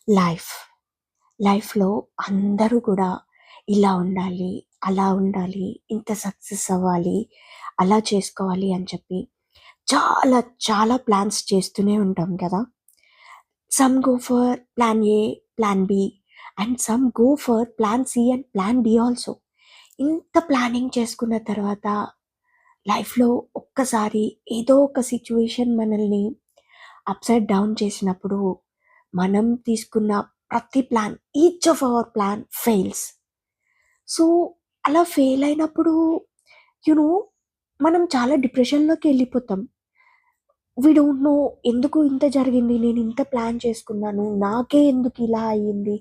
Life. లైఫ్‌లో అందరూ కూడా ఇలా ఉండాలి, అలా ఉండాలి, ఇంత సక్సెస్ అవ్వాలి, అలా చేసుకోవాలి అని చెప్పి చాలా చాలా ప్లాన్స్ చేస్తూనే ఉంటాం కదా! Some go for plan A, plan B and some go for plan C and plan D also. ఇంత ప్లానింగ్ చేసుకున్న తర్వాత లైఫ్‌లో ఒక్కసారి ఏదో ఒక సిట్యుయేషన్ మనల్ని అప్‌సైడ్ డౌన్ చేసినప్పుడు మనం తీసుకున్న ప్రతి plan, each of our plan fails. So, అలా ఫెయిల్ అయినప్పుడు యూ నో మనం చాలా డిప్రెషన్‌లోకెళ్ళిపోతాం. వి డోంట్ నో ఎందుకు ఇంత జరిగింది? నేను ఇంత ప్లాన్ చేసుకున్నాను. నాకే ఎందుకు ఇలా అయ్యింది?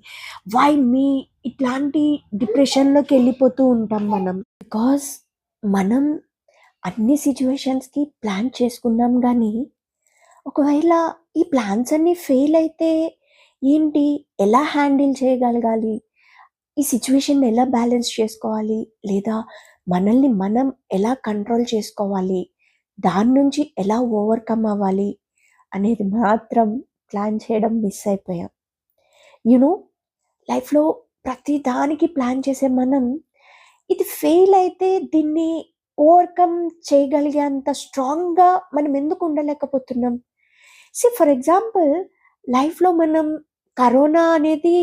Why me? ఇట్లాంటి డిప్రెషన్‌లోకెళ్ళిపోతూ ఉంటాం మనం. బికాజ్ మనం అన్ని సిట్యుయేషన్స్‌కి ప్లాన్ చేసుకున్నాం గానీ, ఒకవేళ ఈ ప్లాన్స్ అన్నీ ఫెయిల్ అయితే ఏంటి? ఎలా హ్యాండిల్ చేయగలగాలి? ఈ సిట్యుయేషన్‌ని ఎలా బ్యాలెన్స్ చేసుకోవాలి? లేదా మనల్ని మనం ఎలా కంట్రోల్ చేసుకోవాలి? దాని నుంచి ఎలా ఓవర్‌కమ్ అవ్వాలి? అనేది మాత్రం ప్లాన్ చేయడం మిస్ అయిపోయాం. యూ నో లైఫ్‌లో ప్రతి దానికి ప్లాన్ చేసే మనం, ఇది ఫెయిల్ అయితే దీన్ని ఓవర్‌కమ్ చేయగలిగేంత స్ట్రాంగ్‌గా మనం ఎందుకు ఉండలేకపోతున్నాం? ఫర్ ఎగ్జాంపుల్ లైఫ్‌లో మనం కరోనా అనేది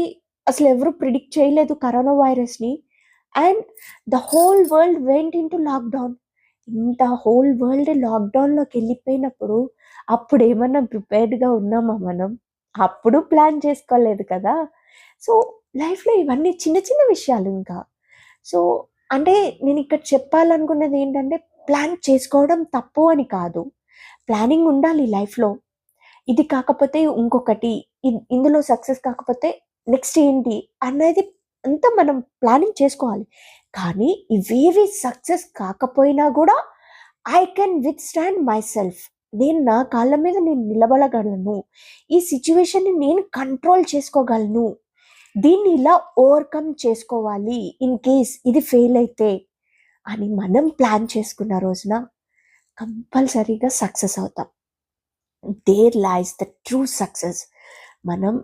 అసలెవరు ప్రిడిక్ట్ చేయలేదు కరోనా వైరస్‌ని. And the whole world vent into lockdown. ఇంత హోల్ వరల్డ్ లాక్‌డౌన్‌లోకెళ్ళిపోయినప్పుడు అప్పుడేమన్నా ప్రిపేర్డ్‌గా ఉన్నామా మనం? అప్పుడు ప్లాన్ చేసుకోలేదు కదా! సో, లైఫ్‌లో ఇవన్నీ చిన్న చిన్న విషయాలు ఇంకా. సో, అంటే నేనిక్కడ చెప్పాలనుకున్నదేంటంటే ప్లాన్ చేసుకోవడం తప్పు అని కాదు. ప్లానింగ్ ఉండాలి లైఫ్‌లో. ఇది కాకపోతే ఇంకొకటి, ఇందులో సక్సెస్ కాకపోతే నెక్స్ట్ ఏంటి అనేది అంతా మనం ప్లానింగ్ చేసుకోవాలి. కానీ ఇవేవి సక్సెస్ కాకపోయినా గూడా ఐ కెన్ విత్‌స్టాండ్ మైసెల్ఫ్. నేను నా కాళ్ళ మీద నేను నిలబడగలను. ఈ సిట్యుయేషన్‌ని నేను కంట్రోల్ చేసుకోగలను. దీన్ని ఇలా ఓవర్‌కమ్ చేసుకోవాలి. ఇన్ కేస్ ఇది ఫెయిల్ అయితే అని మనం ప్లాన్ చేసుకున్న రోజున కంపల్సరీగా సక్సెస్ అవుతాం. There lies the true success. మనం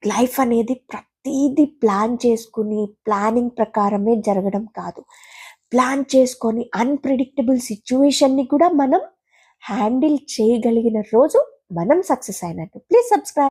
లైఫ్ అనేది ప్రతీది ప్లాన్ చేసుకుని, ప్లానింగ్ ప్రకారమే జరగడం కాదు. ప్లాన్ చేసుకొని అన్‌ప్రెడిక్టబుల్ సిట్యుయేషన్‌ని కూడా మనం హ్యాండిల్ చేయగలిగిన రోజు మనం సక్సెస్ అయినట్టు. Please subscribe.